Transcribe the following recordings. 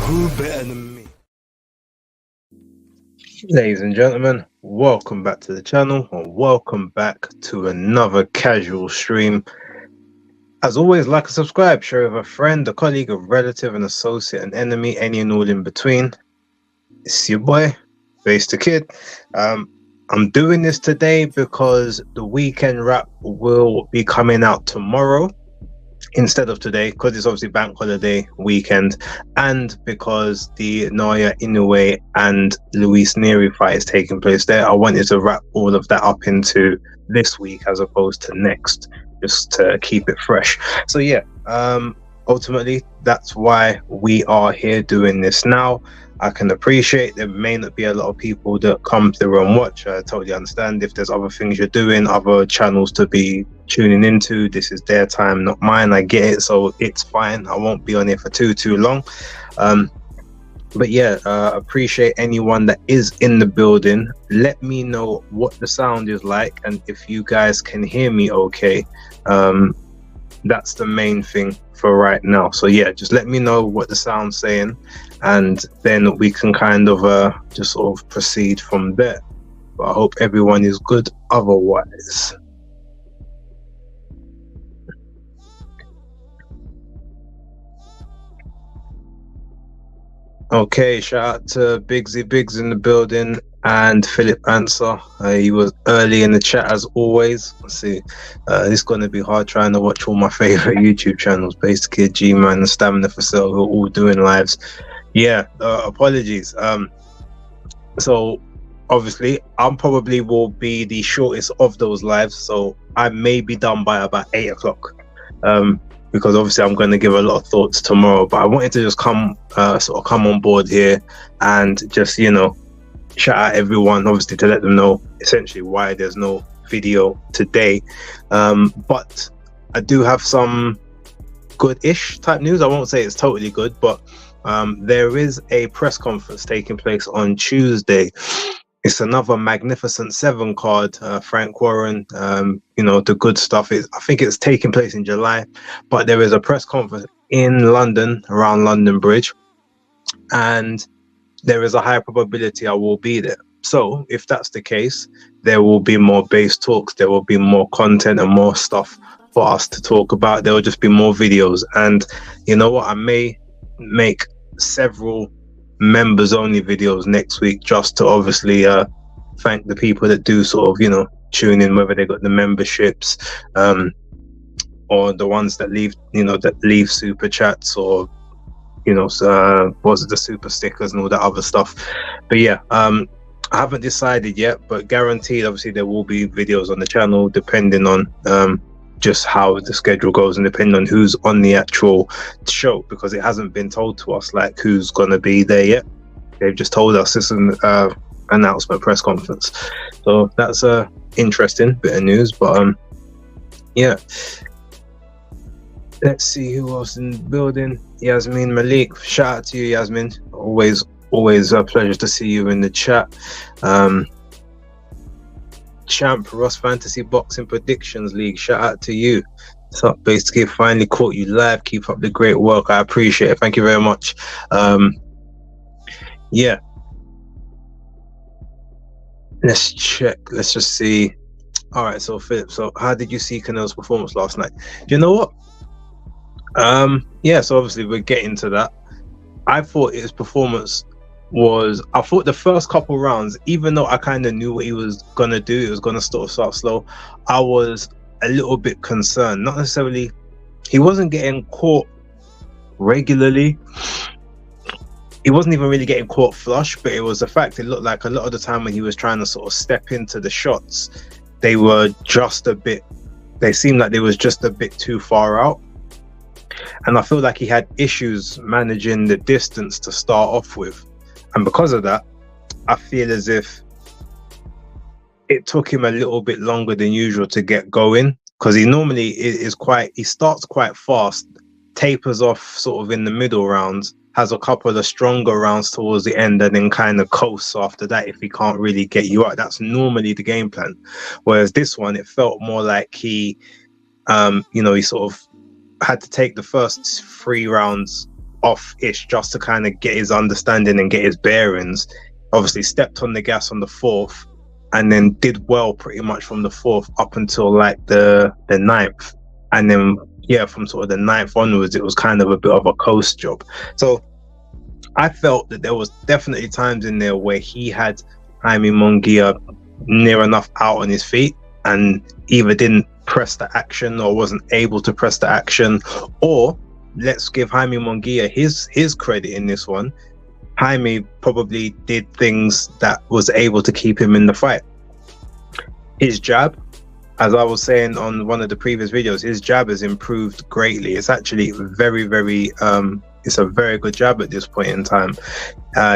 Who better than me? Ladies and gentlemen, welcome back to the channel and welcome back to another casual stream. As always, like and subscribe, share with a friend, a colleague, a relative, an associate, an enemy, any and all in between. It's your boy, Face the Kid. I'm doing this today because the weekend wrap will be coming out tomorrow instead of today, because it's obviously bank holiday weekend, and because the Naoya Inoue and Luis Nery fight is taking place there. I wanted to wrap all of that up into this week as opposed to next, just to keep it fresh. So yeah, ultimately that's why we are here doing this now. I can appreciate there may not be a lot of people that come through and watch. I totally understand if there's other things you're doing, other channels to be tuning into. This is their time, not mine. I get it, so it's fine. I won't be on here for too long. But yeah, appreciate anyone that is in the building. Let me know what the sound is like and if you guys can hear me okay. That's the main thing for right now. So yeah, just let me know what the sound's saying, and then we can kind of just sort of proceed from there. But I hope everyone is good otherwise. Okay, shout out to Bigsy Biggs in the building and Philip Answer. He was early in the chat as always. Let's see, it's going to be hard trying to watch all my favorite YouTube channels, basically G-Man and Stamina for Sale, who are all doing lives. Yeah, apologies. So obviously I probably will be the shortest of those lives, so I may be done by about 8 o'clock. Because obviously I'm going to give a lot of thoughts tomorrow, but I wanted to just come on board here and just, you know, shout out everyone, obviously, to let them know essentially why there's no video today. But I do have some good-ish type news. I won't say it's totally good, but there is a press conference taking place on Tuesday. It's another Magnificent Seven card, Frank Warren, you know, the good stuff. I think it's taking place in July, but there is a press conference in London, around London Bridge, and there is a high probability I will be there. So if that's the case, there will be more base talks, there will be more content and more stuff for us to talk about. There will just be more videos. And you know what? I may make several members only videos next week, just to obviously thank the people that do sort of, you know, tune in, whether they got the memberships or the ones that leave, you know, that leave super chats, or you know, was it the super stickers and all that other stuff. But yeah, I haven't decided yet, but guaranteed obviously there will be videos on the channel, depending on just how the schedule goes and depending on who's on the actual show, because it hasn't been told to us like who's gonna be there yet. They've just told us it's an announcement press conference, so that's a interesting bit of news. But yeah, let's see who else in the building. Yasmin Malik, shout out to you, Yasmin. Always a pleasure to see you in the chat. Champ Ross Fantasy Boxing Predictions League, shout out to you. So basically finally caught you live. Keep up the great work, I appreciate it. Thank you very much. Yeah, let's check, let's just see. All right, so Philip, so how did you see Canelo's performance last night? Do you know what? Yeah, so obviously we're getting to that. I thought his performance was, I thought the first couple rounds, even though I kind of knew what he was gonna do, it was gonna sort of start slow, I was a little bit concerned. Not necessarily, he wasn't getting caught regularly, he wasn't even really getting caught flush, but it was the fact it looked like a lot of the time when he was trying to sort of step into the shots, they were just a bit, they seemed like they was just a bit too far out. And I feel like he had issues managing the distance to start off with, and because of that I feel as if it took him a little bit longer than usual to get going, because he normally he starts quite fast, tapers off sort of in the middle rounds, has a couple of stronger rounds towards the end, and then kind of coasts after that if he can't really get you out. That's normally the game plan. Whereas this one, it felt more like he you know, he sort of had to take the first 3 rounds off-ish just to kind of get his understanding and get his bearings. Obviously stepped on the gas on the fourth, and then did well pretty much from the fourth up until like the ninth, and then from sort of the ninth onwards it was kind of a bit of a coast job. So I felt that there was definitely times in there where he had Jaime Munguia near enough out on his feet and either didn't press the action or wasn't able to press the action, or let's give Jaime Munguia his credit in this one. Jaime probably did things that was able to keep him in the fight. His jab, as I was saying on one of the previous videos, his jab has improved greatly. It's actually very, very, it's a very good jab at this point in time.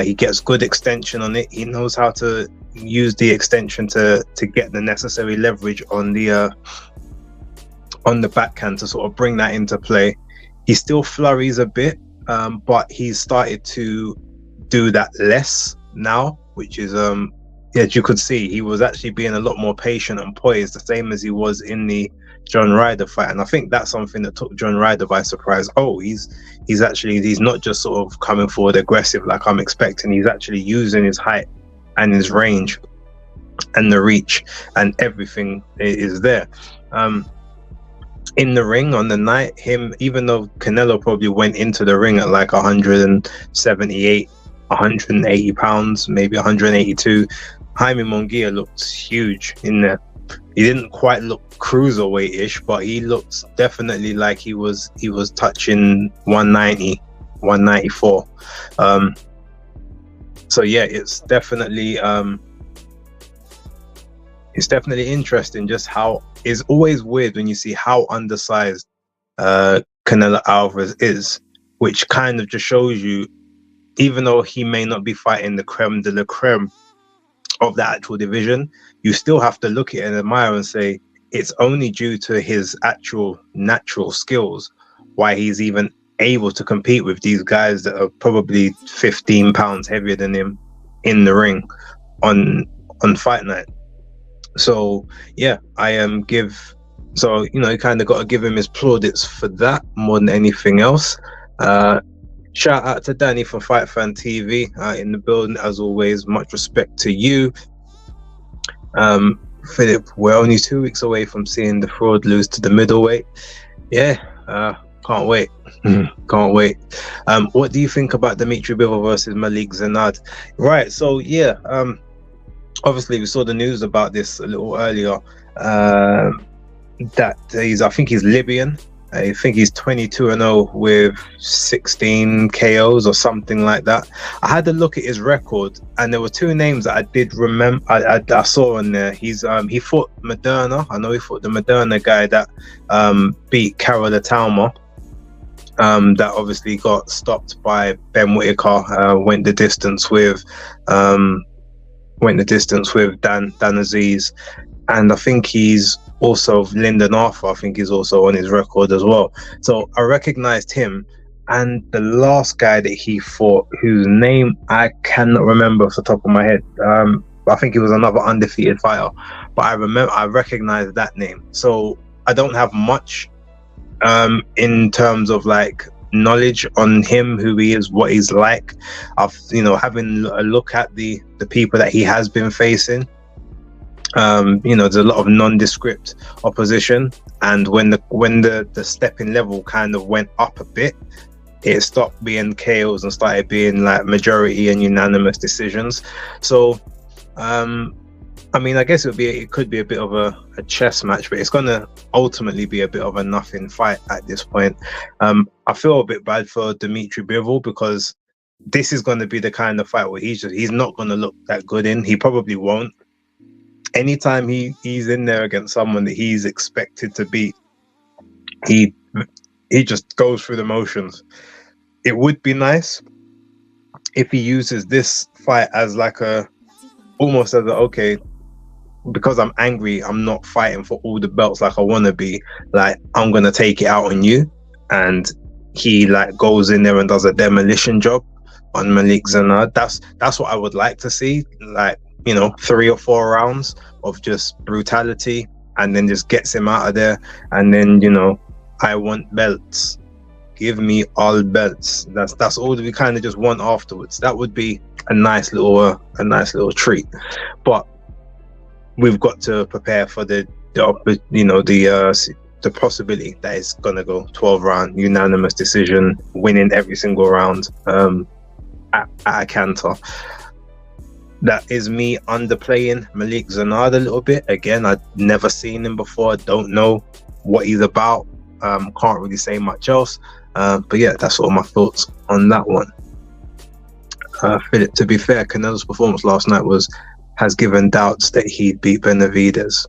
He gets good extension on it. He knows how to use the extension to get the necessary leverage on the backhand to sort of bring that into play. He still flurries a bit, but he's started to do that less now, which is as you could see, he was actually being a lot more patient and poised, the same as he was in the John Ryder fight. And I think that's something that took John Ryder by surprise. Oh, he's not just sort of coming forward aggressive like I'm expecting. He's actually using his height and his range and the reach, and everything is there. In the ring on the night, even though Canelo probably went into the ring at like 178, 180 pounds, maybe 182, Jaime Munguia looked huge in there. He didn't quite look cruiserweight-ish, but he looked definitely like he was touching 190, 194. So yeah, it's definitely interesting just how it's always weird when you see how undersized Canelo Alvarez is, which kind of just shows you, even though he may not be fighting the creme de la creme of the actual division, you still have to look at it and admire and say it's only due to his actual natural skills why he's even able to compete with these guys that are probably 15 pounds heavier than him in the ring on fight night. So yeah, you kind of got to give him his plaudits for that more than anything else. Shout out to Danny from Fight Fan TV in the building as always. Much respect to you. Philip, we're only 2 weeks away from seeing the fraud lose to the middleweight. Yeah, can't wait. Can't wait. What do you think about Dimitri Bivol versus Malik Zinad? Right, so yeah, obviously we saw the news about this a little earlier, that I think he's Libyan. I think he's 22-0 with 16 KOs or something like that. I had to look at his record, and there were two names that I did remember. I saw on there. He fought Moderna. I know he fought the Moderna guy that beat Carol Talma. That obviously got stopped by Ben Whittaker. Went the distance with Dan Aziz, and I think he's also Lyndon Arthur. I think he's also on his record as well. So I recognized him, and the last guy that he fought, whose name I cannot remember off the top of my head. I think he was another undefeated fighter, but I recognized that name. So I don't have much in terms of like knowledge on him, who he is, what he's like. I've having a look at the people that he has been facing. There's a lot of nondescript opposition, and when the stepping level kind of went up a bit, it stopped being KOs and started being like majority and unanimous decisions. So I guess it could be a bit of a chess match, but it's gonna ultimately be a bit of a nothing fight at this point. I feel a bit bad for Dimitri Bivol, because this is going to be the kind of fight where he's not going to look that good in. He probably won't. Anytime he's in there against someone that he's expected to beat, he just goes through the motions. It would be nice if he uses this fight as like almost as okay, because I'm angry, I'm not fighting for all the belts like I want to be, like I'm gonna take it out on you, and he like goes in there and does a demolition job on Malik Zinad. That's what I would like to see, like 3 or 4 rounds of just brutality, and then just gets him out of there. And then I want belts. Give me all belts. That's all that we kind of just want afterwards. That would be a nice little treat. But we've got to prepare for the possibility that it's gonna go 12 round unanimous decision, winning every single round at a canter. That is me underplaying Malik Zinad a little bit. Again, I've never seen him before. Don't know what he's about. Can't really say much else. But yeah, that's all my thoughts on that one. Philip, to be fair, Canelo's performance last night has given doubts that he'd beat Benavidez.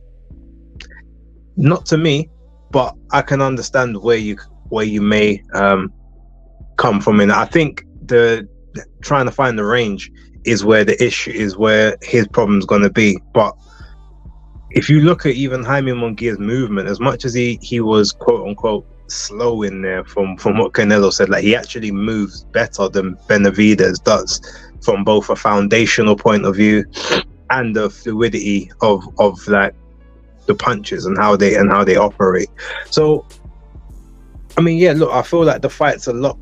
Not to me, but I can understand where you may come from. And I think the trying to find the range is where the issue is, where his problem's going to be. But if you look at even Jaime Munguia's movement, as much as he was quote unquote slow in there, from what Canelo said, like, he actually moves better than Benavidez does from both a foundational point of view and the fluidity of like the punches and how they operate. So I mean, yeah, look, I feel like the fight's a lot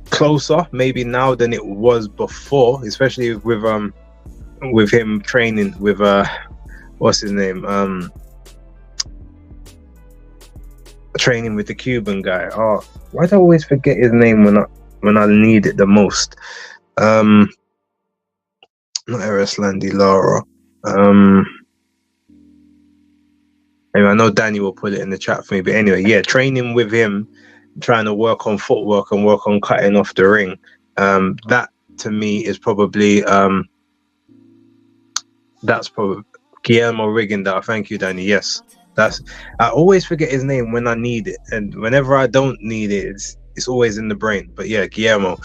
closer maybe now than it was before, especially with him training with what's his name, training with the Cuban guy. Oh, why do I always forget his name when I need it the most? Not Erislandy Lara. Anyway, I know Danny will put it in the chat for me, but anyway, yeah, training with him, trying to work on footwork and work on cutting off the ring. That to me is probably that's probably Guillermo Rigondeaux. Thank you, Danny. Yes, I always forget his name when I need it, and whenever I don't need it, it's always in the brain. But yeah, Guillermo,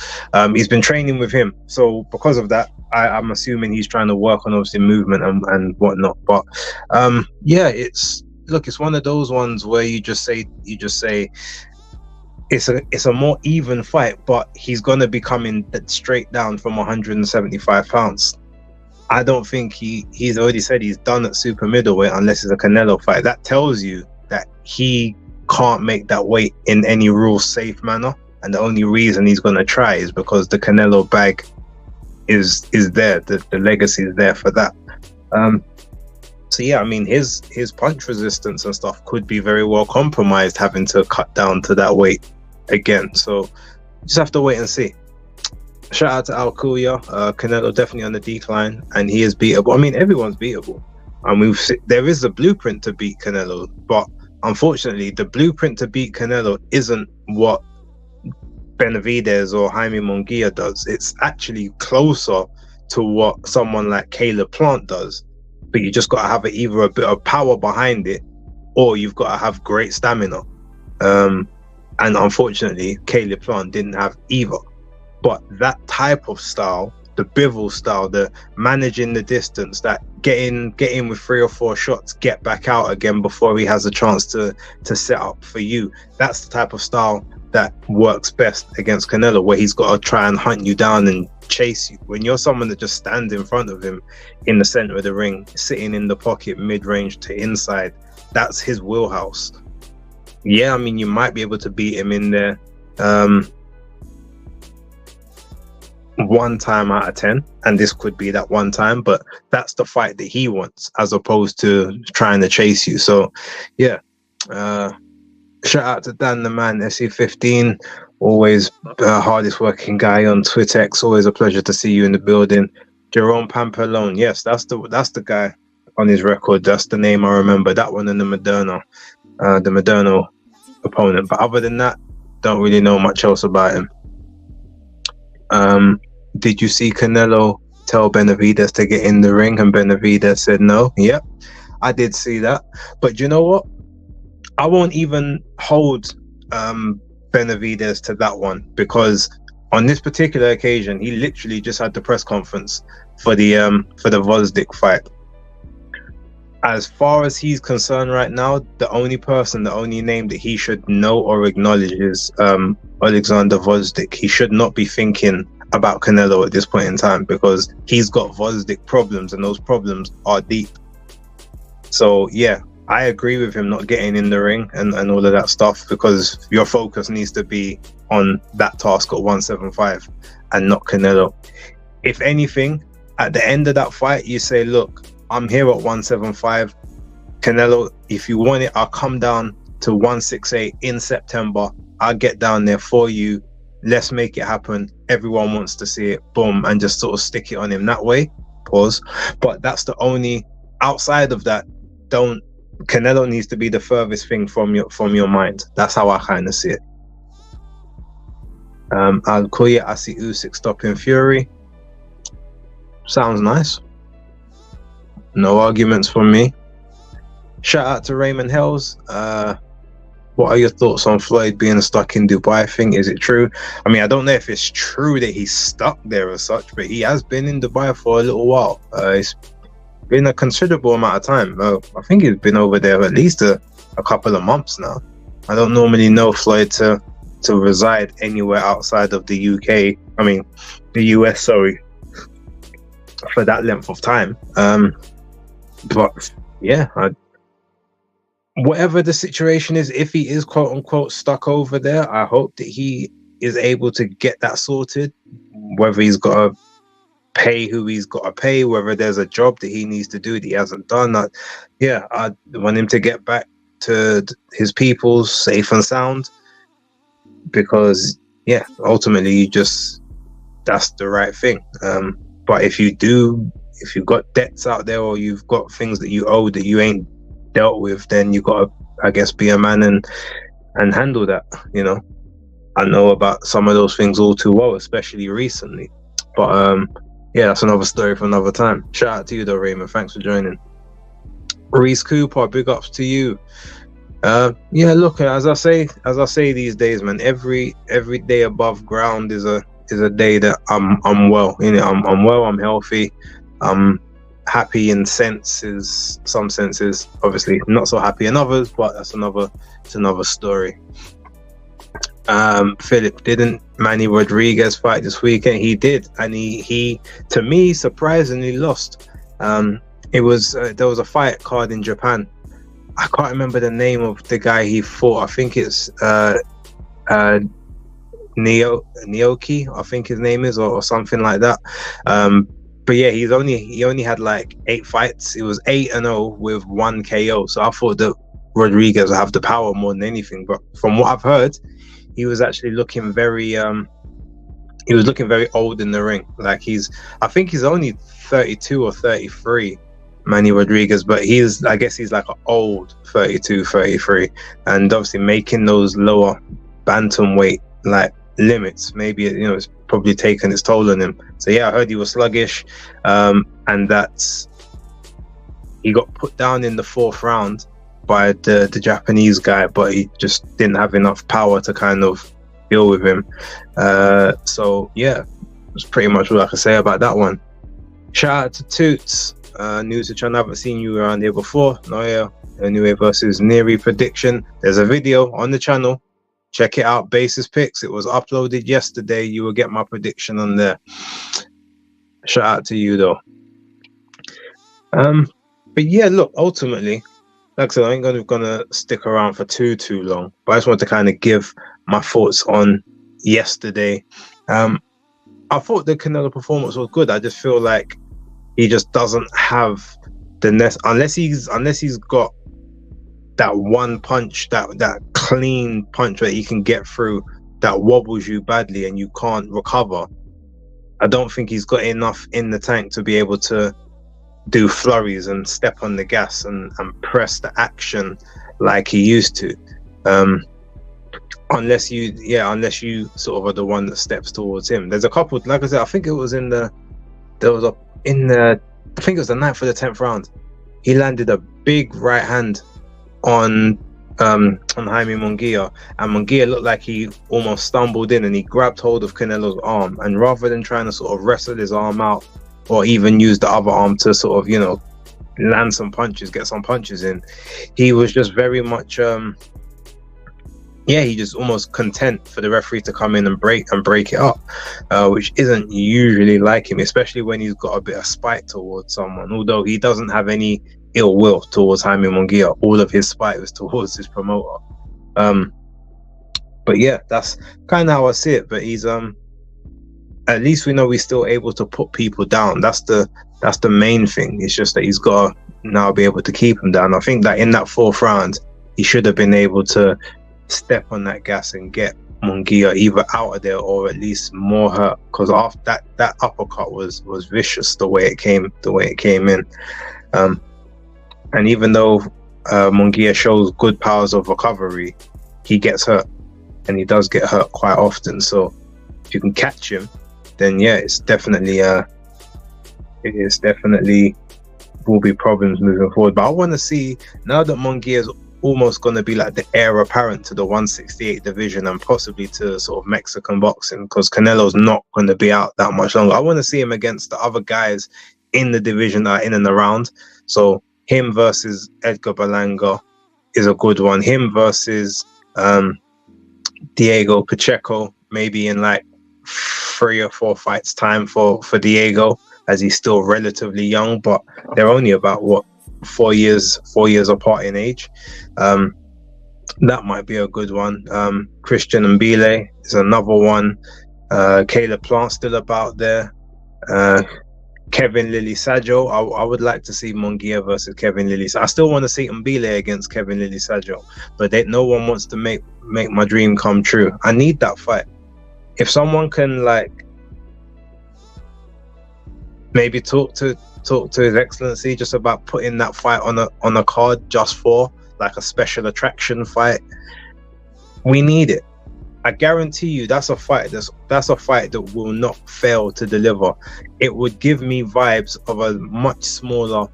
he's been training with him, so because of that, I'm assuming he's trying to work on obviously movement and whatnot. But yeah, it's one of those ones where you just say it's a more even fight, but he's gonna be coming straight down from 175 pounds. I don't think he's already said he's done at super middleweight unless it's a Canelo fight. That tells you that he can't make that weight in any real safe manner, and the only reason he's gonna try is because the Canelo bag is there. The legacy is there for that. So yeah, I mean, his punch resistance and stuff could be very well compromised having to cut down to that weight again. So just have to wait and see. Shout out to Alcuya. Canelo definitely on the decline, and he is beatable. I mean, everyone's beatable, and there is a blueprint to beat Canelo, but unfortunately the blueprint to beat Canelo isn't what Benavidez or Jaime Munguia does. It's actually closer to what someone like Caleb Plant does, but you just got to have either a bit of power behind it, or you've got to have great stamina. And unfortunately, Caleb Plant didn't have either. But that type of style, the Bivol style, the managing the distance, that get in with 3 or 4 shots, get back out again before he has a chance to set up for you. That's the type of style that works best against Canelo, where he's got to try and hunt you down and chase you. When you're someone that just stands in front of him in the center of the ring, sitting in the pocket, mid-range to inside, that's his wheelhouse. Yeah, I mean, you might be able to beat him in there 1 time out of 10, and this could be that 1 time, but that's the fight that he wants as opposed to trying to chase you. So yeah, shout out to Dan the Man SE15, always hardest working guy on Twittex. Always a pleasure to see you in the building. Jerome Pampelone, yes, that's the guy on his record. That's the name I remember. That one and the Moderno opponent. But other than that, don't really know much else about him. Did you see Canelo tell Benavidez to get in the ring and Benavidez said no? Yep, I did see that. But you know what? I won't even hold Benavidez to that one, because on this particular occasion, he literally just had the press conference for the Vosdik fight. As far as he's concerned right now, the only name that he should know or acknowledge is Alexander Vosdik. He should not be thinking about Canelo at this point in time, because he's got Vosdik problems, and those problems are deep. So yeah, I agree with him not getting in the ring and all of that stuff, because your focus needs to be on that task at 175 and not Canelo. If anything, at the end of that fight, you say, look, I'm here at 175. Canelo, if you want it, I'll come down to 168 in September. I'll get down there for you. Let's make it happen. Everyone wants to see it. Boom. And just sort of stick it on him that way. Pause. But that's the only, outside of that, Canelo needs to be the furthest thing from your mind. That's how I kind of see it. I'll call you. I see Usyk stopping Fury. Sounds nice. No arguments from me. Shout out to Raymond Hells. What are your thoughts on Floyd being stuck in Dubai thing? Is it true? I mean, I don't know if it's true that he's stuck there as such, but he has been in Dubai for a little while. It's been a considerable amount of time. I think he's been over there at least a couple of months now. I don't normally know Floyd to reside anywhere outside of the UK. I mean, the US, sorry, for that length of time. But yeah, whatever the situation is, if he is quote unquote stuck over there, I hope that he is able to get that sorted, whether he's got to pay who he's got to pay, whether there's a job that he needs to do that he hasn't done. I want him to get back to his people safe and sound, because yeah, ultimately that's the right thing. But if you've got debts out there, or you've got things that you owe that you ain't dealt with, then you got to, I guess, be a man and handle that. You know, I know about some of those things all too well, especially recently. But yeah, that's another story for another time. Shout out to you though, Raymond. Thanks for joining. Reese Cooper, big ups to you. Yeah, look, as I say these days, man, every day above ground is a day that I'm well. You know, I'm well, I'm healthy, I'm happy in some senses, obviously not so happy in others, but it's another story. Philip, didn't Manny Rodriguez fight this weekend? He did, and he to me surprisingly lost. There was a fight card in Japan. I can't remember the name of the guy he fought. I think it's Naoki, I think his name is, or something like that. But yeah, he only had like 8 fights. It was 8-0 with 1 KO. So I thought that Rodriguez would have the power more than anything. But from what I've heard, he was actually looking very old in the ring. Like I think he's only 32 or 33, Manny Rodriguez, but I guess he's like an old 32, 33, and obviously making those lower bantamweight like limits, maybe, you know, it's probably taken its toll on him. So yeah, I heard he was sluggish, and that he got put down in the 4th round by the Japanese guy, but he just didn't have enough power to kind of deal with him. So yeah, that's pretty much what I can say about that one. Shout out to Toots. News which I haven't seen you around here before. Noya Inoue versus Neri prediction. There's a video on the channel. Check it out. Basis Picks. It was uploaded yesterday. You will get my prediction on there. Shout out to you though. But yeah, look, ultimately, like I said, I ain't gonna stick around for too long. But I just want to kind of give my thoughts on yesterday. I thought the Canelo performance was good. I just feel like he just doesn't have unless he's got that one punch, that clean punch that he can get through that wobbles you badly and you can't recover. I don't think he's got enough in the tank to be able to do flurries and step on the gas and press the action like he used to. Unless you sort of are the one that steps towards him. There's a couple, like I said, I think it was I think it was the 9th or the 10th round. He landed a big right hand on Jaime Munguia, and Munguia looked like he almost stumbled in, and he grabbed hold of Canelo's arm, and rather than trying to sort of wrestle his arm out or even use the other arm to sort of, you know, land some punches, get some punches in, he was just very much he just almost content for the referee to come in and break it up, which isn't usually like him, especially when he's got a bit of spite towards someone. Although he doesn't have any ill will towards Jaime Munguia. All of his spite was towards his promoter. But yeah, that's kind of how I see it. But he's at least we know he's still able to put people down. That's the main thing. It's just that he's got to now be able to keep him down. I think that in that 4th round, he should have been able to step on that gas and get Munguia either out of there or at least more hurt. Because after that uppercut was vicious the way it came in. And even though Munguia shows good powers of recovery, he gets hurt, and he does get hurt quite often. So if you can catch him, then yeah, it's definitely will be problems moving forward. But I want to see, now that Munguia is almost going to be like the heir apparent to the 168 division and possibly to sort of Mexican boxing, because Canelo's not going to be out that much longer. I want to see him against the other guys in the division that are in and around. So him versus Edgar Berlanga is a good one. Him versus Diego Pacheco, maybe in like 3 or 4 fights time for Diego, as he's still relatively young, but they're only about 4 years apart in age. That might be a good one. Christian Mbile is another one. Caleb Plant still about there. Kevin Lily Sajo. I would like to see Munguia versus Kevin Lily. I still want to see Mbile against Kevin Lily Sajo, but no one wants to make my dream come true. I need that fight. If someone can like maybe talk to His Excellency just about putting that fight on a card just for like a special attraction fight, we need it. I guarantee you that's a fight that will not fail to deliver. It would give me vibes of a much smaller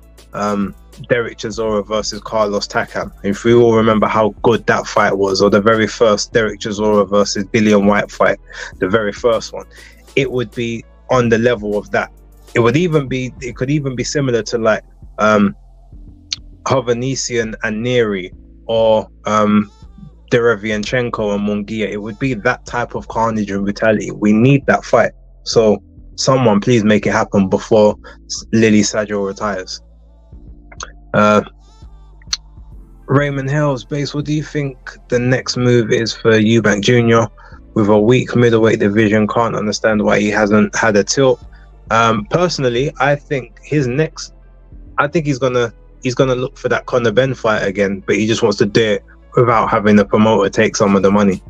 Derek Chisora versus Carlos Takam. If we all remember how good that fight was, or the very first Derek Chisora versus Dillian White fight, the very first one, it would be on the level of that. It could even be similar to like Hovhannissian and Nery, or Derevianchenko and Munguia. It would be that type of carnage and brutality. We need that fight. So someone please make it happen before Lily Sajo retires. Raymond Hales, Base, what do you think the next move is for Eubank Jr. with a weak middleweight division? Can't understand why he hasn't had a tilt. Personally, I think he's gonna look for that Conor Benn fight again, but he just wants to do it without having the promoter take some of the money.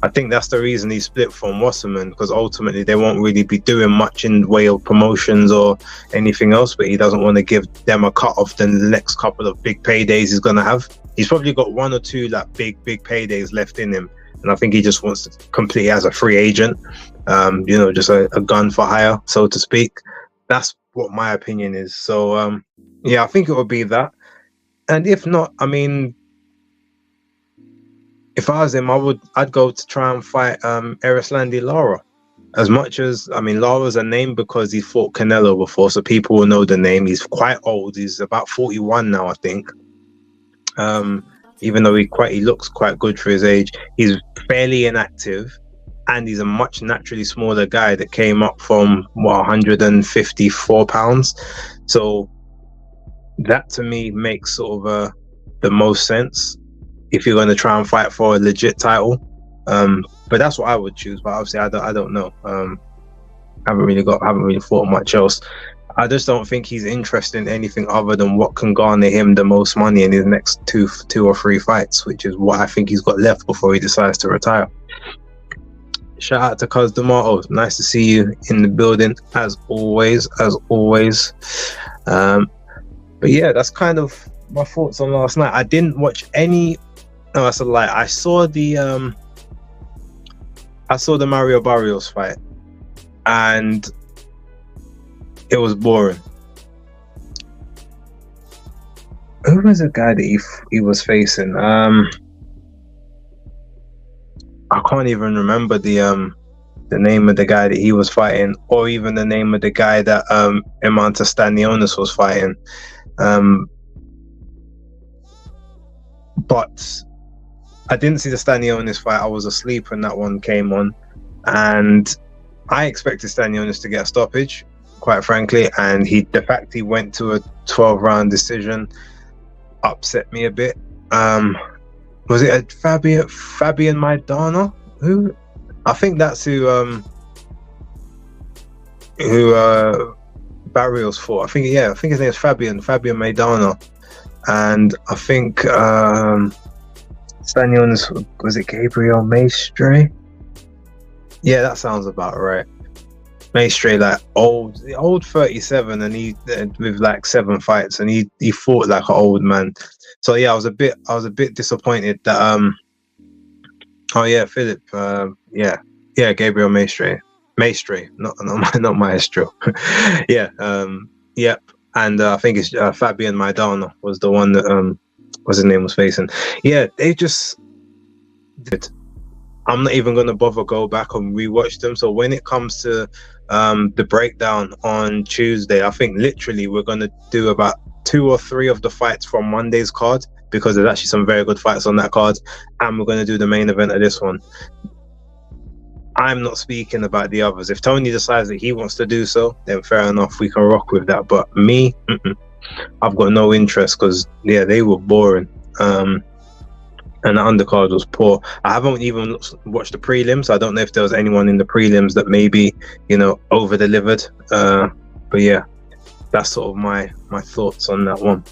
I think that's the reason he split from Wasserman, because ultimately they won't really be doing much in way of promotions or anything else, but he doesn't want to give them a cut off the next couple of big paydays he's going to have. He's probably got 1 or 2 like big paydays left in him, and I think he just wants to complete as a free agent, just a gun for hire, so to speak. That's what my opinion is. So yeah, I think it would be that. And if not, I mean, if I was him, I'd go to try and fight Erislandy Lara. As much as, I mean, Lara's a name because he fought Canelo before, so people will know the name. He's quite old. He's about 41 now, I think. Even though he looks quite good for his age, he's fairly inactive, and he's a much naturally smaller guy that came up from 154 pounds. So that to me makes sort of the most sense if you're going to try and fight for a legit title. But that's what I would choose. But obviously, I don't know. Haven't really thought much else. I just don't think he's interested in anything other than what can garner him the most money in his next two or three fights, which is what I think he's got left before he decides to retire. Shout out to Cuz D'Amato. Nice to see you in the building as always. But yeah, that's kind of my thoughts on last night. I didn't watch any. No, that's a lie. I saw the Mario Barrios fight, and it was boring. Who was the guy that he was facing? I can't even remember the name of the guy that he was fighting, or even the name of the guy that Imanta Stanionis was fighting. But I didn't see the Stanionis fight. I was asleep when that one came on, and I expected Stanionis to get a stoppage, quite frankly. And the fact he went to a 12-round decision upset me a bit. Was it a Fabian Maidana? Who? I think that's who Barrios fought. I think his name is Fabian Maidana, and I think was it Gabriel Maestre? Yeah, that sounds about right. Maestre, like old 37, and he with like 7 fights, and he fought like an old man. So yeah, I was a bit disappointed that Philip, Gabriel Maestre, not Maestro. Yeah, yep. And I think it's Fabian Maidana was the one that was his name was facing. Yeah, they just did. I'm not even gonna bother go back and rewatch them. So when it comes to the breakdown on Tuesday, I think literally we're gonna do about 2 or 3 of the fights from Monday's card, because there's actually some very good fights on that card, and we're gonna do the main event of this one. I'm not speaking about the others. If Tony decides that he wants to do so, then fair enough, we can rock with that. But me, I've got no interest, because they were boring. And the undercard was poor. I haven't even watched the prelims. I don't know if there was anyone in the prelims that maybe, over delivered. But yeah, that's sort of my thoughts on that one.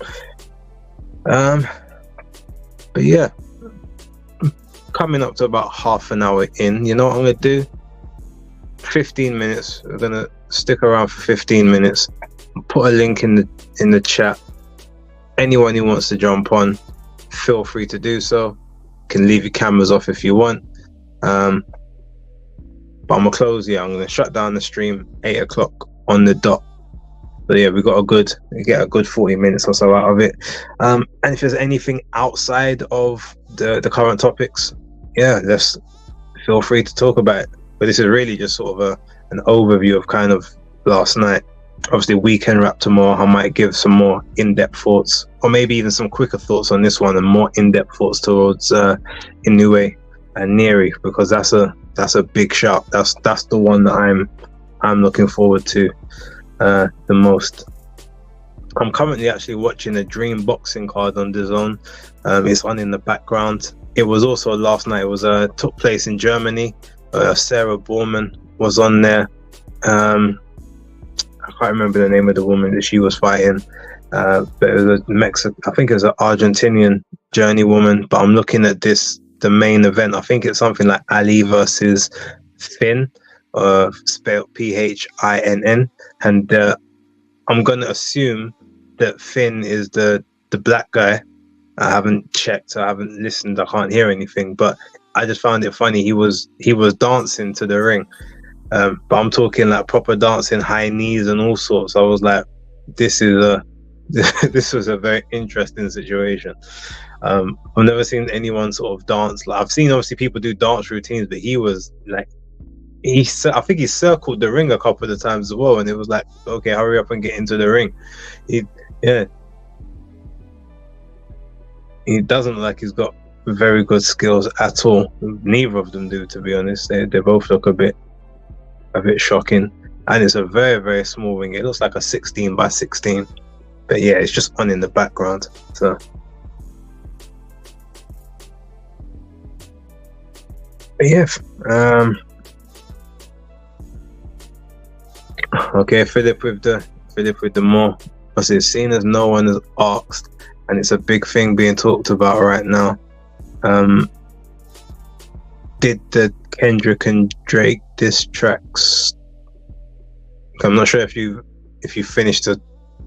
But yeah, coming up to about half an hour in, you know what I'm gonna do? 15 minutes. We're gonna stick around for 15 minutes. Put a link in the chat. Anyone who wants to jump on, feel free to do so. Can leave your cameras off if you want. But I'm gonna close. I'm gonna shut down the stream 8 o'clock on the dot. So yeah, we get a good 40 minutes or so out of it. And if there's anything outside of the current topics, let's feel free to talk about it. But this is really just sort of an overview of kind of last night. Obviously, weekend wrap tomorrow. I might give some more in-depth thoughts, or maybe even some quicker thoughts on this one, and more in-depth thoughts towards Inoue and Neary, because that's a big shout. That's the one that I'm looking forward to the most. I'm currently actually watching a Dream boxing card on DAZN. It's on in the background. It was also last night. It was took place in Germany. Sarah Borman was on there. I can't remember the name of the woman that she was fighting, but it was I think it was an Argentinian journey woman. But I'm looking at the main event. I think it's something like Ali versus Finn, spelled Phinn, and I'm gonna assume that Finn is the black guy. I haven't checked, I haven't listened, I can't hear anything, but I just found it funny. He was dancing to the ring. But I'm talking like proper dancing, high knees and all sorts. I was like, this was a very interesting situation. I've never seen anyone sort of dance. Like, I've seen obviously people do dance routines, but he was like, I think he circled the ring a couple of times as well, and it was like, okay, hurry up and get into the ring. He doesn't look like he's got very good skills at all. Neither of them do, to be honest. They both look a bit shocking, and it's a very, very small ring. It looks like a 16 by 16, but yeah, it's just on in the background. So but yeah, okay, Philip with the more, because it's seen as no one has asked, and it's a big thing being talked about right now. Did the Kendrick and Drake diss tracks? I'm not sure if you finished it.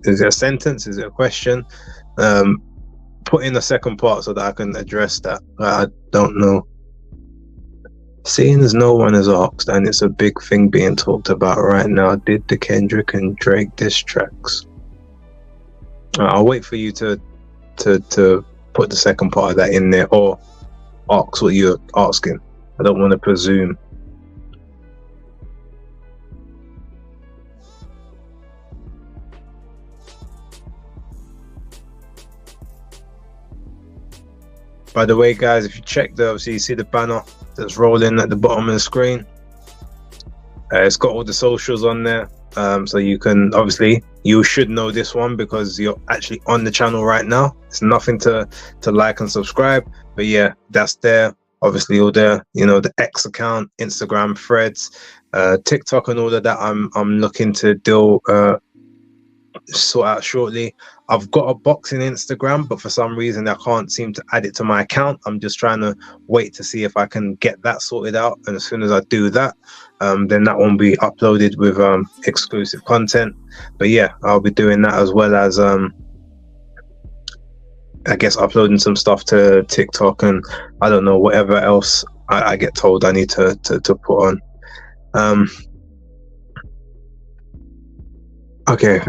Is it a sentence? Is it a question? Put in the second part so that I can address that. I don't know. Seeing as no one has asked, and it's a big thing being talked about right now, did the Kendrick and Drake diss tracks? I'll wait for you to put the second part of that in there, or ask what you're asking. I don't want to presume. By the way, guys, if you check obviously you see the banner that's rolling at the bottom of the screen. It's got all the socials on there. So you should know this one because you're actually on the channel right now. It's nothing to like and subscribe, but yeah, that's there. Obviously all the the X account, Instagram, Threads, TikTok, and all of that. I'm looking to sort out shortly. I've got a boxing Instagram, but for some reason I can't seem to add it to my account. I'm just trying to wait to see if I can get that sorted out, and as soon as I do that, then that won't be uploaded with exclusive content. But yeah, I'll be doing that, as well as I guess uploading some stuff to TikTok, and I don't know, whatever else I get told I need to put on. Okay,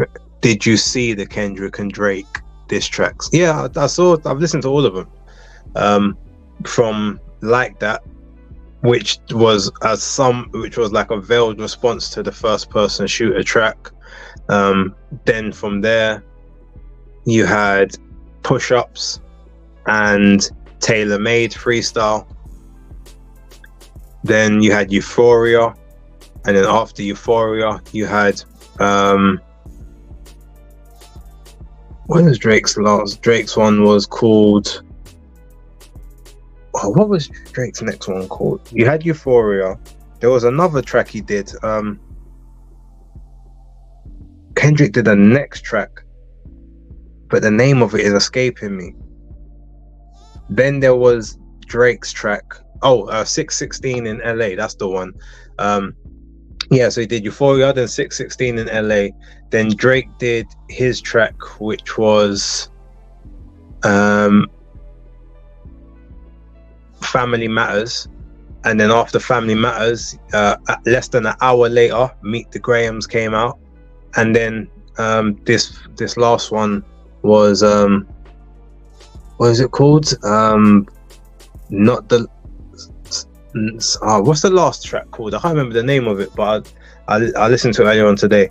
did you see the Kendrick and Drake diss tracks? Yeah, I saw. I've listened to all of them. From Like That, which was like a veiled response to the first person shooter track. Then from there, you had Push-Ups and Tailor Made Freestyle. Then you had Euphoria, and then after Euphoria, you had what was Drake's last? Drake's one was called. Oh, what was Drake's next one called? You had Euphoria. There was another track he did. Kendrick did a next track, but the name of it is escaping me. Then there was Drake's track. 616 in LA. That's the one. Yeah, so he did Euphoria, then 616 in LA. Then Drake did his track, which was Family Matters. And then after Family Matters, less than an hour later, Meet the Grahams came out. And then this last one was what is it called? Not the what's the last track called? I can't remember the name of it, but I listened to it earlier on today.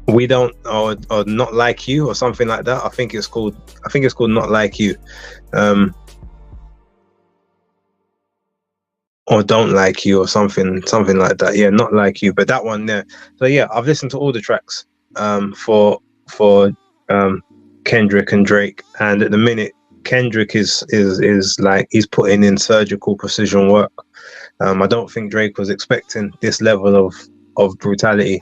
We Don't, or Not Like You, or something like that. I think it's called Not Like You, or Don't Like You, or something like that. Yeah, Not Like You. But that one there. So yeah, I've listened to all the tracks for Kendrick and Drake, and at the minute, Kendrick is like, he's putting in surgical precision work. I don't think Drake was expecting this level of brutality.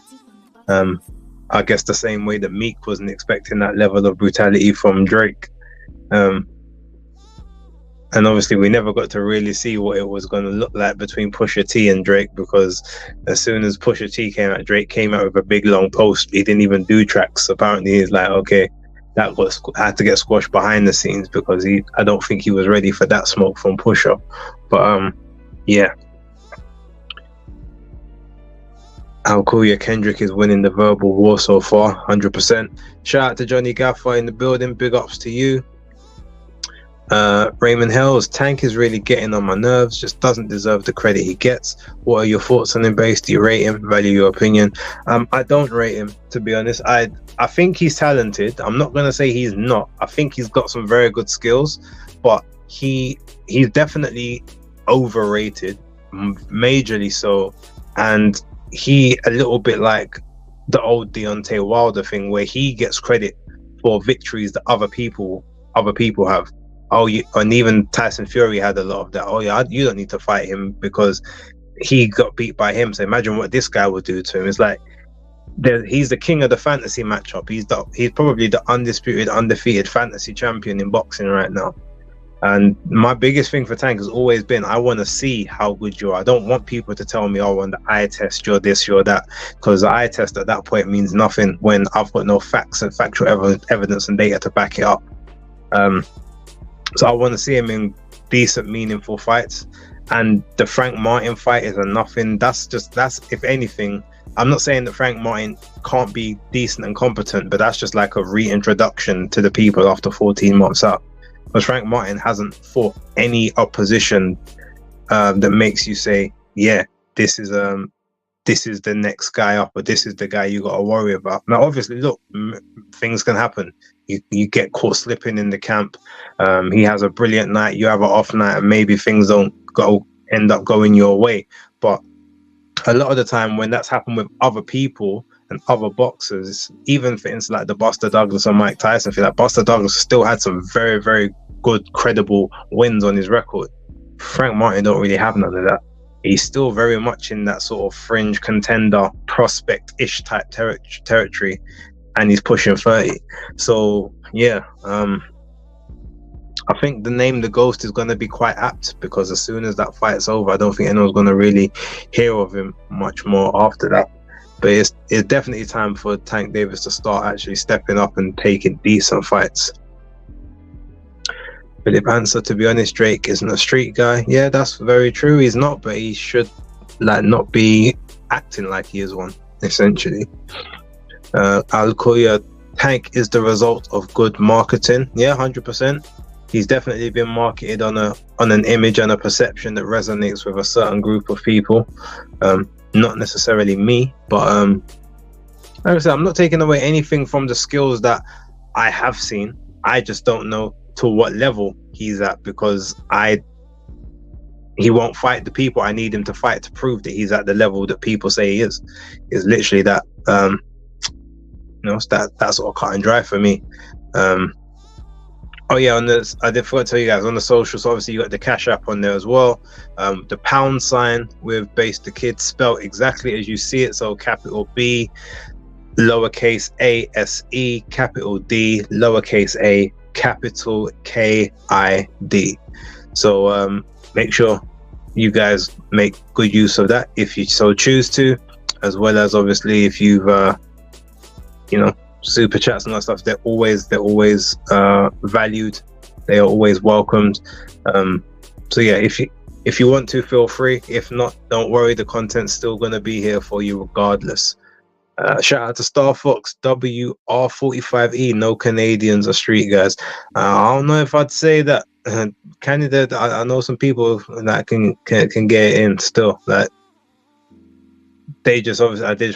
I guess the same way that Meek wasn't expecting that level of brutality from Drake. And obviously we never got to really see what it was going to look like between Pusha T and Drake, because as soon as Pusha T came out, Drake came out with a big long post. He didn't even do tracks. Apparently he's like, okay, that had to get squashed behind the scenes, because I don't think he was ready for that smoke from Pusha. But yeah, I'll call you. Kendrick is winning the verbal war so far, 100%. Shout out to Johnny Gaffer in the building. Big ups to you. Raymond Hells, Tank is really getting on my nerves, just doesn't deserve the credit he gets. What are your thoughts on him, base? Do you rate him? Value your opinion? I don't rate him, to be honest. I think he's talented. I'm not going to say he's not. I think he's got some very good skills, but he's definitely overrated, majorly so. And he, a little bit like the old Deontay Wilder thing, where he gets credit for victories that other people have. And even Tyson Fury had a lot of that. You don't need to fight him because he got beat by him. So imagine what this guy would do to him. It's like, he's the king of the fantasy matchup. He's probably the undefeated fantasy champion in boxing right now. And my biggest thing for Tank has always been, I want to see how good you are. I don't want people to tell me, on the eye test, you're this, you're that, because the eye test at that point means nothing when I've got no facts and factual evidence and data to back it up. So I want to see him in decent, meaningful fights. And the Frank Martin fight is a nothing. That's if anything, I'm not saying that Frank Martin can't be decent and competent, but that's just like a reintroduction to the people after 14 months out. Because Frank Martin hasn't fought any opposition that makes you say, yeah, this is the next guy up, or this is the guy you got to worry about. Now, obviously, look, things can happen. You get caught slipping in the camp. He has a brilliant night, you have an off night, and maybe things don't go end up going your way. But a lot of the time when that's happened with other people and other boxers, even for instance like the Buster Douglas and Mike Tyson, I feel like Buster Douglas still had some very, very good, credible wins on his record. Frank Martin don't really have none of that. He's still very much in that sort of fringe contender, prospect-ish type territory, and he's pushing 30. So yeah, I think the name The Ghost is going to be quite apt, because as soon as that fight's over, I don't think anyone's going to really hear of him much more after that. But it's definitely time for Tank Davis to start actually stepping up and taking decent fights. Philip Answer, to be honest, Drake isn't a street guy. Yeah, that's very true. He's not, but he should not be acting like he is one, essentially. Al-Koya, Tank is the result of good marketing. Yeah, 100%. He's definitely been marketed on an image and a perception that resonates with a certain group of people. Not necessarily me, but like I said, I'm not taking away anything from the skills that I have seen. I just don't know to what level he's at, because he won't fight the people I need him to fight to prove that he's at the level that people say he is. It's literally that it's that sort of cut and dry for me. Oh yeah, I did forget to tell you guys on the socials. Obviously, you got the Cash App on there as well. The £sign with Base the Kid spelled exactly as you see it. So capital B, lowercase a s e, capital D, lowercase a, capital KID. So make sure you guys make good use of that if you so choose to, as well as obviously if you've super chats and that stuff, they're always valued, they are always welcomed. So yeah, if you want to, feel free. If not, don't worry, the content's still going to be here for you regardless. Shout out to Star Fox WR45E. No Canadians are street guys. I don't know if I'd say that. Canada, I know some people that can get it in still. Like, they just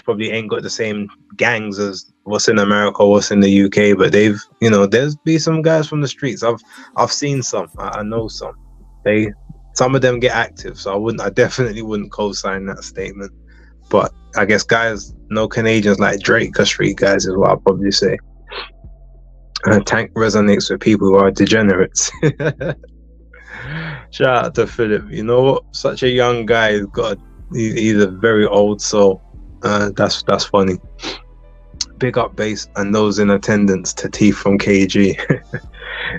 probably ain't got the same gangs as what's in America or what's in the UK, but they've, there's be some guys from the streets. I've seen some. I know some. Some of them get active, so I definitely wouldn't co-sign that statement. But I guess guys, no Canadians like Drake are street guys is what I'll probably say. Tank resonates with people who are degenerates. Shout out to Philip. You know what? Such a young guy. He's a very old soul. That's funny. Big up Base and those in attendance to T from KG.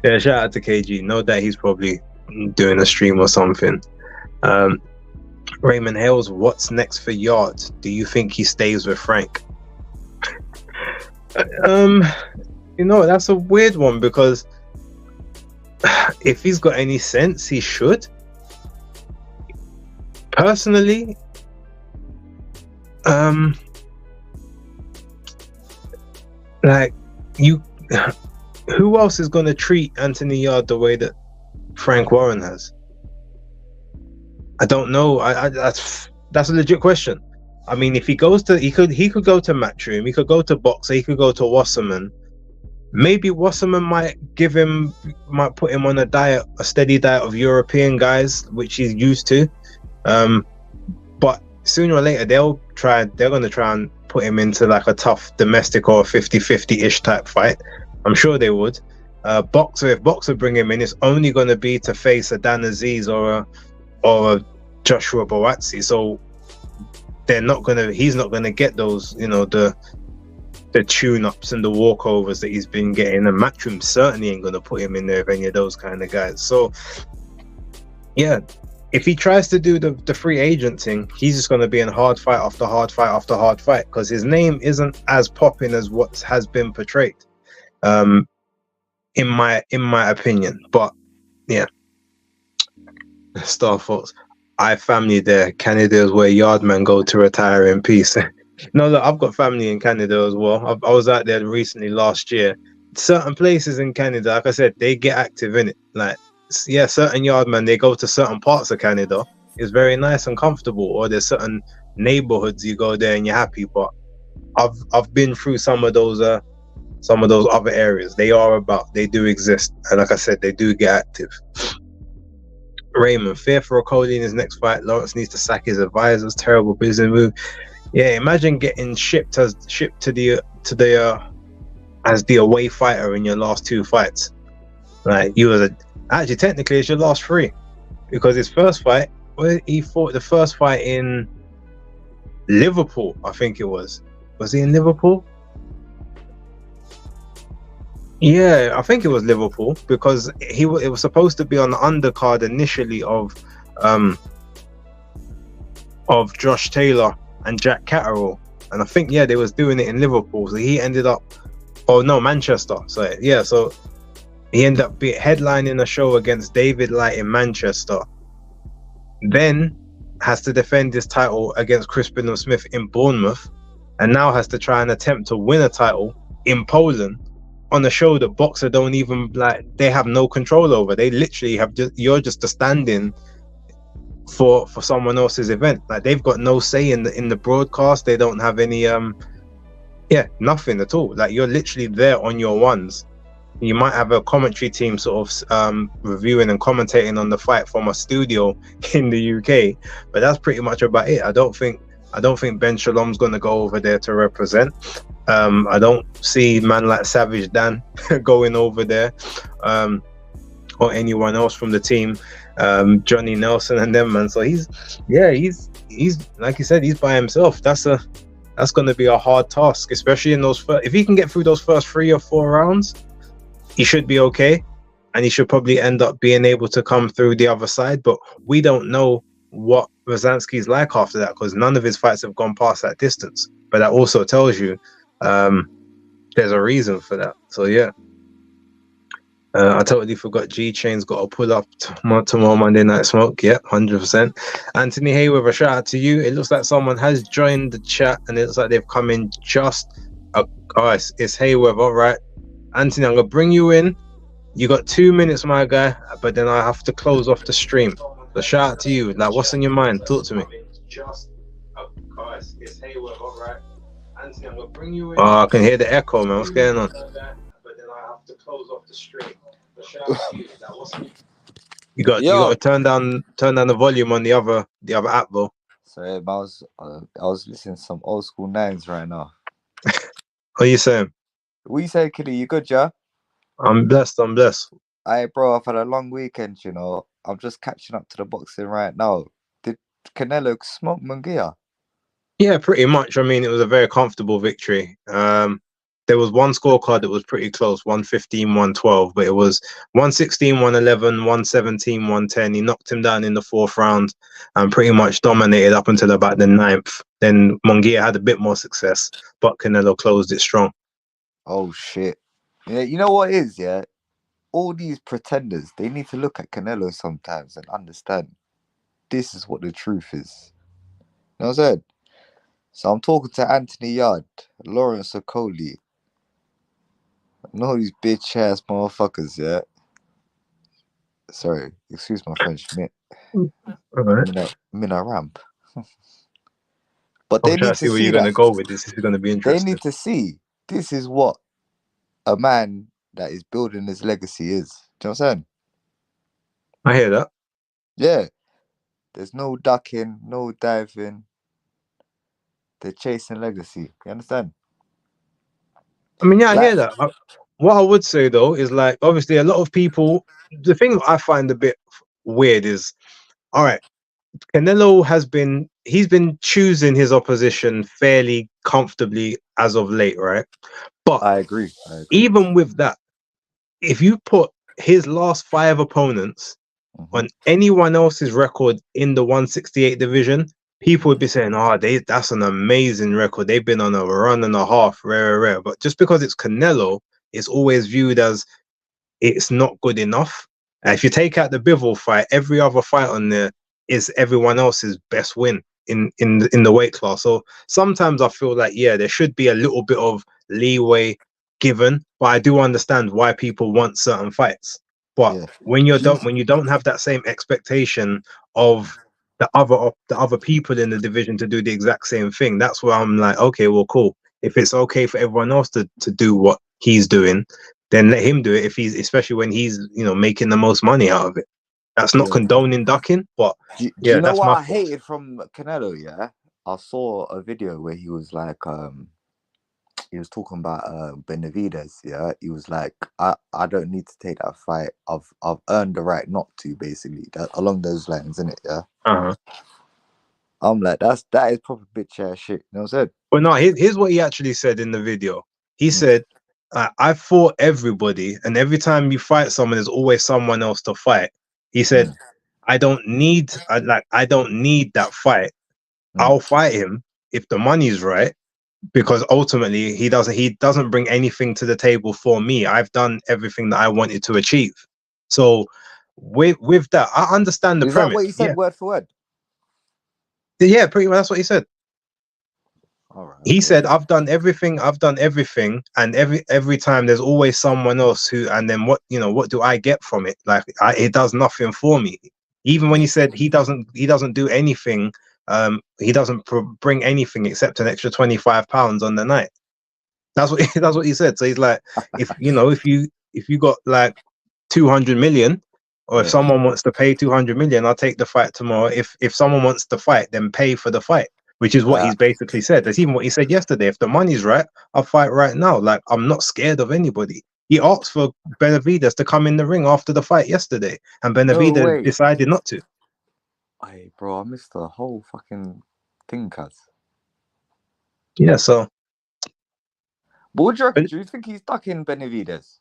Yeah, shout out to KG. Know that he's probably doing a stream or something. Raymond Hales, what's next for Yarde? Do you think he stays with Frank? That's a weird one, because if he's got any sense, he should. Personally, who else is going to treat Anthony Yarde the way that Frank Warren has? I don't know. That's a legit question. I mean, if he goes to, he could go to Matchroom, he could go to Boxer, he could go to Wasserman. Maybe Wasserman might put him on a steady diet of European guys, which he's used to. But sooner or later, they're going to try and put him into like a tough domestic or 50-50-ish type fight. I'm sure they would. If Boxer bring him in, it's only going to be to face a Dan Aziz or a Joshua Boazzi. So he's not gonna get those, the tune-ups and the walkovers that he's been getting. And Matchroom certainly ain't gonna put him in there with any of those kind of guys. So yeah, if he tries to do the free agent thing, he's just gonna be in hard fight after hard fight after hard fight, because his name isn't as popping as what has been portrayed, in my opinion. But yeah. Star Fox, I have family there. Canada is where Yardmen go to retire in peace. No, look, I've got family in Canada as well. I was out there recently last year. Certain places in Canada, like I said, they get active in it. Like, yeah, certain Yardmen, they go to certain parts of Canada. It's very nice and comfortable. Or there's certain neighborhoods you go there and you're happy. But I've been through some of those other areas. They do exist, and like I said, they do get active. Raymond, fear for Cody in his next fight. Lawrence needs to sack his advisors. Terrible business move. Yeah, imagine getting shipped to the as the away fighter in your last 2 fights. Like you was actually technically it's your last 3, because his first fight, he fought the first fight in Liverpool, I think it was. Was he in Liverpool? Yeah, I think it was Liverpool, because it was supposed to be on the undercard initially of Josh Taylor and Jack Catterall, and I think they was doing it in Liverpool, so he ended up, Manchester. So yeah, so he ended up headlining a show against David Light in Manchester, then has to defend his title against Crispin Smith in Bournemouth, and now has to try and attempt to win a title in Poland on a show that boxer don't even they have no control over. They literally have you're just a stand-in for someone else's event. Like they've got no say in the broadcast. They don't have any nothing at all. Like you're literally there on your ones. You might have a commentary team sort of reviewing and commentating on the fight from a studio in the UK, but that's pretty much about it. I don't think Ben Shalom's going to go over there to represent. I don't see man like Savage Dan going over there, or anyone else from the team, Johnny Nelson and them, man. So he's like you said, he's by himself. That's going to be a hard task, especially in those if he can get through those first 3 or 4 rounds. He should be okay, and he should probably end up being able to come through the other side. But we don't know what Rosansky's like after that, because none of his fights have gone past that distance. But that also tells you there's a reason for that. So yeah, I totally forgot G-Chain's got to pull up tomorrow Monday Night Smoke. Yep, 100%. Anthony Hayworth, a shout out to you. It looks like someone has joined the chat, and it looks like they've come in just. It's Hayworth. All right, Anthony, I'm gonna bring you in. You got 2 minutes, my guy, but then I have to close off the stream. So shout out to you. Like, what's in your mind? Talk to me. Oh, I can hear the echo, man. What's going on? You got to turn down the volume on the other app, though. Sorry, I was listening to some old school nines right now. What are you saying? What you say, Kitty? You good, yeah? I'm blessed. Bro, I've had a long weekend, you know. I'm just catching up to the boxing right now. Did Canelo smoke Munguia? Yeah, pretty much. I mean, it was a very comfortable victory. There was one scorecard that was pretty close, 115, 112, but it was 116, 111, 117, 110. He knocked him down in the 4th round and pretty much dominated up until about the 9th. Then Munguia had a bit more success, but Canelo closed it strong. Oh, shit. Yeah, you know what it is, yeah? All these pretenders, they need to look at Canelo sometimes and understand this is what the truth is. You know what I'm saying? So I'm talking to Anthony Yarde, Lawrence Okoli. I know these bitch ass motherfuckers, yeah? Sorry, excuse my French, mate. Alright. Mina ramp. But they need to see where you're going to go with this. This is going to be interesting. They need to see this is what a man that is building his legacy is. Do you know what I'm saying? I hear that. Yeah. There's no ducking, no diving. They're chasing legacy. You understand? I mean, yeah, I hear that. What I would say, though, is like, obviously, a lot of people, the thing that I find a bit weird is, all right, Canelo he's been choosing his opposition fairly comfortably as of late, right? But I agree. Even with that, if you put his last 5 opponents on anyone else's record in the 168 division, people would be saying, that's an amazing record. They've been on a run and a half, rare. But just because it's Canelo, it's always viewed as it's not good enough. And if you take out the Bivol fight, every other fight on there is everyone else's best win in the weight class. So sometimes I feel like, there should be a little bit of leeway given, but I do understand why people want certain fights. But when you don't have that same expectation of the other people in the division to do the exact same thing, that's where I'm like, okay, well, cool. If it's okay for everyone else to do what he's doing, then let him do it. Especially when he's making the most money out of it. That's not condoning ducking, but Do yeah, you know that's what my I thoughts. hated from Canelo? Yeah, I saw a video where he was like, he was talking about Benavides. Yeah, he was like, I don't need to take that fight. I've earned the right not to. Basically, that along those lines, isn't it? Yeah. Uh-huh. I'm like, that is proper bitch ass shit. You know what I'm saying? But no, here's what he actually said in the video. He Mm, said, I fought everybody, and every time you fight someone, there's always someone else to fight. He said, mm, I don't need that fight. mm. I'll fight him if the money's right, because ultimately he doesn't bring anything to the table for me. I've done everything that I wanted to achieve. So with that, I understand the Is that premise. what he said Yeah. word for word? Yeah, pretty much that's what he said. All right, He okay. said, I've done everything, and every time there's always someone else who, and then what do I get from it? Like it does nothing for me. Even when he Mm. said he doesn't do anything, he doesn't bring anything except an extra 25 pounds on the night. That's what that's what he said. So he's like, if you got like 200 million, or if Yeah, someone wants to pay 200 million, I'll take the fight tomorrow. If someone wants to fight, then pay for the fight, which is what uh, he's basically said. That's even what he said yesterday. If the money's right, I'll fight right now. Like, I'm not scared of anybody. He asked for Benavides to come in the ring after the fight yesterday, and no Benavides way. decided not to. Hey, bro, I missed the whole fucking thing, cuz. Yeah, so But what do you reckon? but Do you think he's ducking Benavides?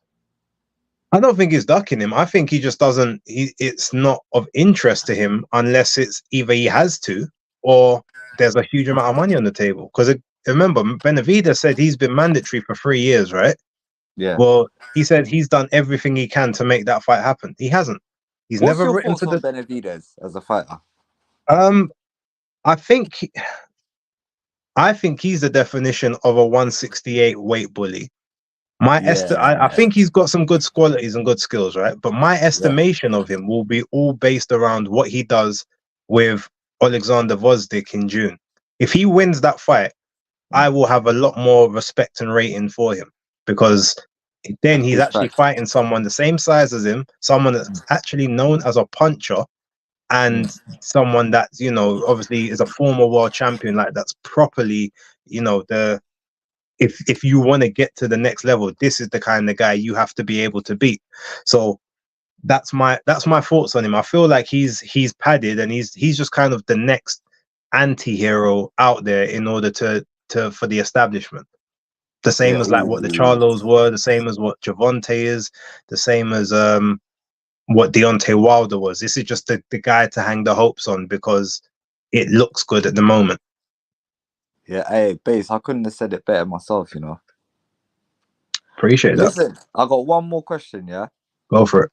I don't think he's ducking him. I think he just doesn't. It's not of interest to him unless it's either he has to or there's a huge amount of money on the table. Because remember, Benavides said he's been mandatory for 3 years, right? Yeah. Well, he said he's done everything he can to make that fight happen. He hasn't. He's What's never your written thoughts to on the. Benavides as a fighter? Um, I think I think he's the definition of a 168 weight bully. I Yeah. think he's got some good qualities and good skills, right? But my Yeah. estimation of him will be all based around what he does with Alexander Vosdik in June. If he wins that fight, I Mm. will have a lot more respect and rating for him, because then he's Big actually facts. fighting someone the same size as him, someone that's actually known as a puncher, and Mm. someone that's, obviously is a former world champion, like that's properly, the if you want to get to the next level, this is the kind of guy you have to be able to beat. So that's my thoughts on him. I feel like he's padded, and he's just kind of the next anti-hero out there in order to for the establishment. The Yeah. same as like what the Ooh. Charlos were, the same as what Javante is, the same as what Deontay Wilder was. This is just the guy to hang the hopes on because it looks good at the moment. Yeah. Hey, base. I couldn't have said it better myself. You know. Appreciate that. Listen, I got one more question. Yeah. Go for it.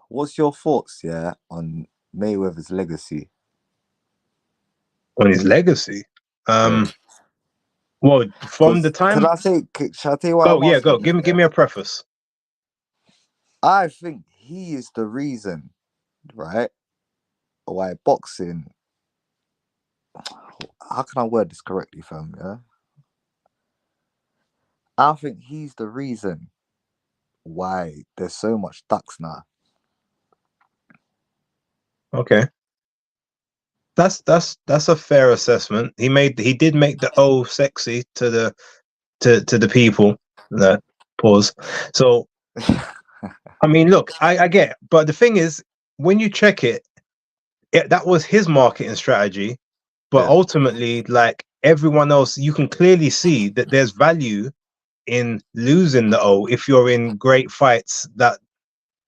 What's your thoughts? Yeah, on Mayweather's legacy. On his legacy. Yeah. Um, well, from the Because time, Shall I tell you why go, I'm yeah, asking go. this? Give Yeah. me a preface. I think he is the reason, right? Why boxing. How can I word this correctly, fam? Yeah. I think he's the reason why there's so much ducks now. Okay, that's a fair assessment. He did make the O sexy to the people. That pause. So I mean, look, I get, but the thing is, when you check it, that was his marketing strategy. But Yeah. ultimately, like everyone else, you can clearly see that there's value in losing the O if you're in great fights that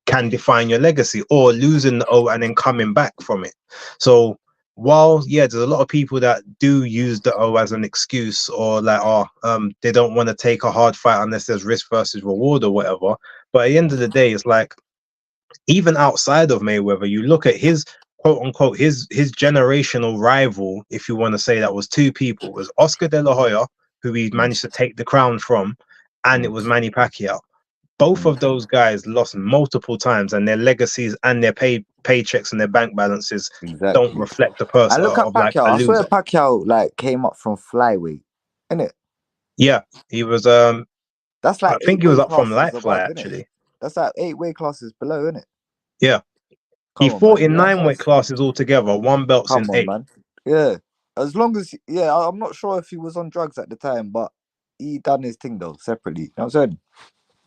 can define your legacy, or losing the O and then coming back from it. So while there's a lot of people that do use the O as an excuse, or like they don't want to take a hard fight unless there's risk versus reward or whatever. But at the end of the day, it's like, even outside of Mayweather, you look at his quote unquote his generational rival, if you want to say, that was two people. It was Oscar De La Hoya, who he Mm, managed to take the crown from, and it mm, was Manny Pacquiao. Both mm. of those guys lost multiple times, and their legacies and their paychecks and their bank balances don't Exactly. reflect the person And look at of like Pacquiao. a I swear loser. Pacquiao like came up from flyweight, innit? Yeah, he was. That's I like think eight he was weight up from classes light fly above, innit? actually. That's like eight weight classes below, innit? Yeah, He Come on, fought man. in Yeah, 9 weight classes altogether, 1 belts in come on, 8. man. Yeah. As long as, yeah, I'm not sure if he was on drugs at the time, but he done his thing though, separately. You know what I'm saying?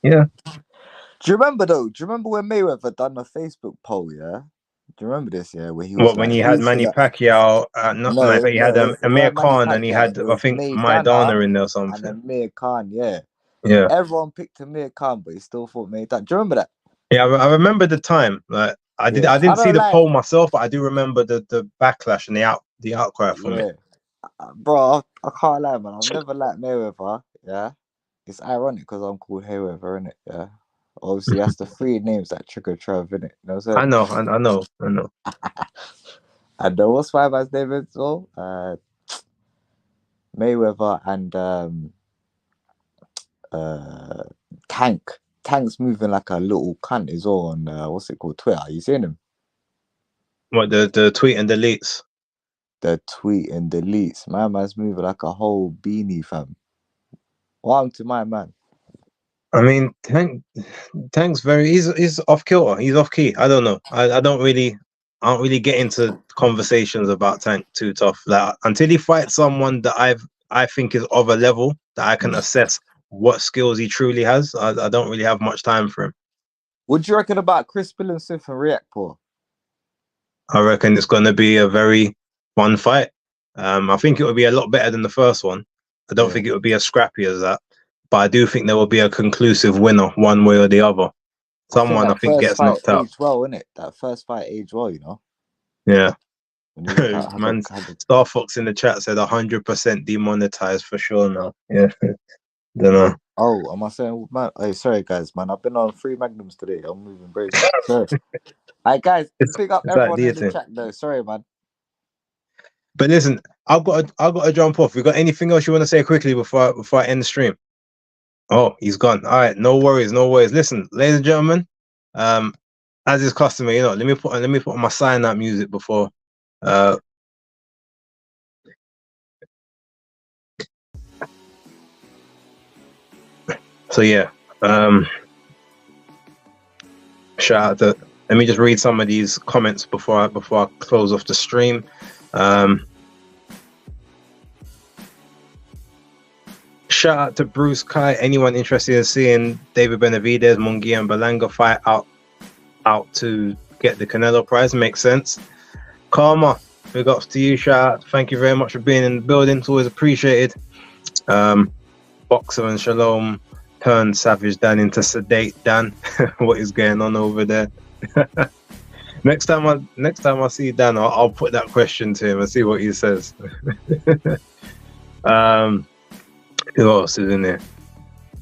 Yeah. Do you remember though? Do you remember when Mayweather done a Facebook poll? Yeah. Do you remember this? Yeah, where he was What, when like, he had "Who's Manny the Pacquiao, not Manny no, Pacquiao, he had no, it Amir weren't Manny Khan, and he Pacquiao. had, It I was think, Maidana Maidana in there or and something. Amir Khan. Yeah, Yeah. everyone picked Amir Khan, but he still fought Maidana. Do you remember that? Yeah, I remember the time. Like, I Yeah, I didn't see don't the like. poll myself, but I do remember the backlash and the outcry from it. Yeah, bro, I can't lie, man. I've never liked Mayweather. Yeah, it's ironic because I'm called Hayweather, innit? Yeah, obviously that's the three names that trigger Trev, innit? You know what I'm I saying? know, I know, I know. And what's my man's name as well? Mayweather and uh Tank. Tank's moving like a little cunt as well on what's it called, Twitter. You seen him? What, the tweet and deletes? The tweet and deletes. My man's moving like a whole beanie, fam. What happened to my man? I mean, Tank's he's off kilter. He's off key. I don't know. I don't really get into conversations about Tank too tough. Like, until he fights someone that I think is of a level that I can assess what skills he truly has. I don't really have much time for him. What do you reckon about Chris Billinson and Reactor? I reckon it's going to be a very fun fight. I think it will be a lot better than the first one. I don't think it will be as scrappy as that, but I do think there will be a conclusive winner one way or the other. I think Someone I that think first gets fight knocked out. aged well, innit? That first fight aged well, you know? Yeah. When he had Man, the Star Fox in the chat said 100% demonetized for sure now. Yeah. Don't know. Oh, am I saying, man? Hey, sorry, guys, man. I've been on 3 Magnums today. I'm moving brazen. Sorry. All right, guys, big up It's like everyone the in the thing. chat, though. Sorry, man. But listen, I've got to jump off. We got anything else you want to say quickly before I end the stream? Oh, he's gone. All right, no worries, no worries. Listen, ladies and gentlemen, as is customary, you know, let me put on my sign out music before. So yeah, shout out to. Let me just read some of these comments before I close off the stream. Shout out to Bruce Kai. Anyone interested in seeing David Benavidez, Munguia, and Berlanga fight out to get the Canelo prize? Makes sense. Karma, big ups to you. Shout out. Thank you very much for being in the building. It's always appreciated. Boxer and Shalom turned Savage Dan into Sedate Dan. What is going on over there? Next time I see Dan, I'll put that question to him and see what he says. Who else is in there?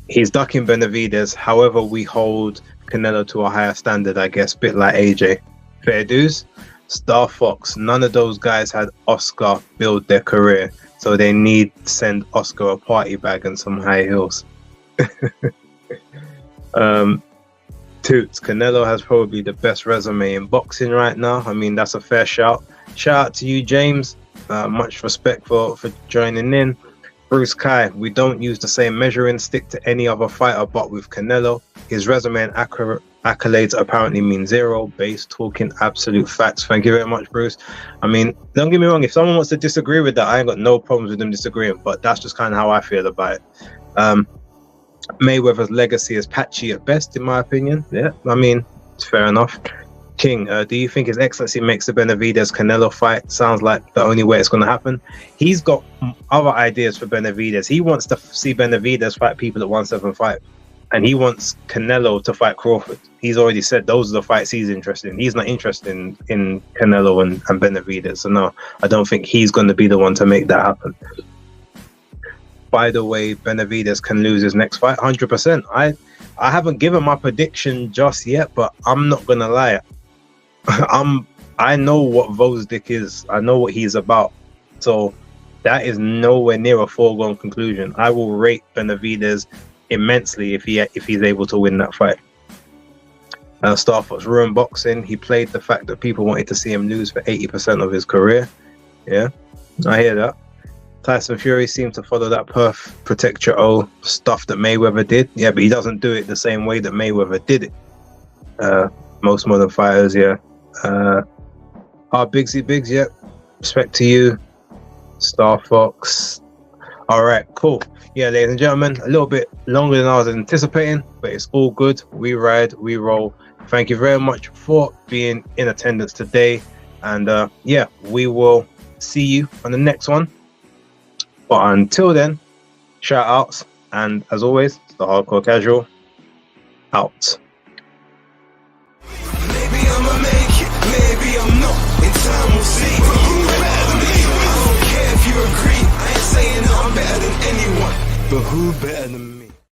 He's ducking Benavidez. However, we hold Canelo to a higher standard, I guess. Bit like AJ. Fair dues. Star Fox. None of those guys had Oscar build their career, so they need to send Oscar a party bag and some high heels. Toots. Canelo has probably the best resume in boxing right now. I mean, that's a fair shout. Shout out to you, James. Much respect for joining in. Bruce Kai, we don't use the same measuring stick to any other fighter, but with Canelo, his resume and accolades apparently mean zero. Base talking absolute facts. Thank you very much, Bruce. I mean, don't get me wrong, if someone wants to disagree with that, I ain't got no problems with them disagreeing, but that's just kind of how I feel about it. Mayweather's legacy is patchy at best, in my opinion. Yeah, I mean, it's fair enough. King, do you think His Excellency makes the Benavidez Canelo fight? Sounds like the only way it's going to happen. He's got other ideas for Benavidez. He wants to see Benavidez fight people at 175, and he wants Canelo to fight Crawford. He's already said those are the fights he's interested in. He's not interested in Canelo and Benavidez. So no, I don't think he's going to be the one to make that happen. By the way, Benavidez can lose his next fight 100%. I haven't given my prediction just yet, but I'm not going to lie. I know what Vosdick is. I know what he's about. So that is nowhere near a foregone conclusion. I will rate Benavidez immensely if he's able to win that fight. Star Fox ruined boxing. He played the fact that people wanted to see him lose for 80% of his career. Yeah, I hear that. Tyson Fury seemed to follow that protect your O stuff that Mayweather did. Yeah, but he doesn't do it the same way that Mayweather did it. Most modern fighters, yeah. Our Bigsy Biggs, yep. Respect to you, Star Fox. All right, cool. Yeah, ladies and gentlemen, a little bit longer than I was anticipating, but it's all good. We ride, we roll. Thank you very much for being in attendance today. And yeah, we will see you on the next one. But until then, shout outs. And as always, the Hardcore Casual out. Maybe I'ma make it, maybe I'm not. In time we'll see. But who better than me? I don't care if you agree. I ain't saying I'm better than anyone. But who better than me?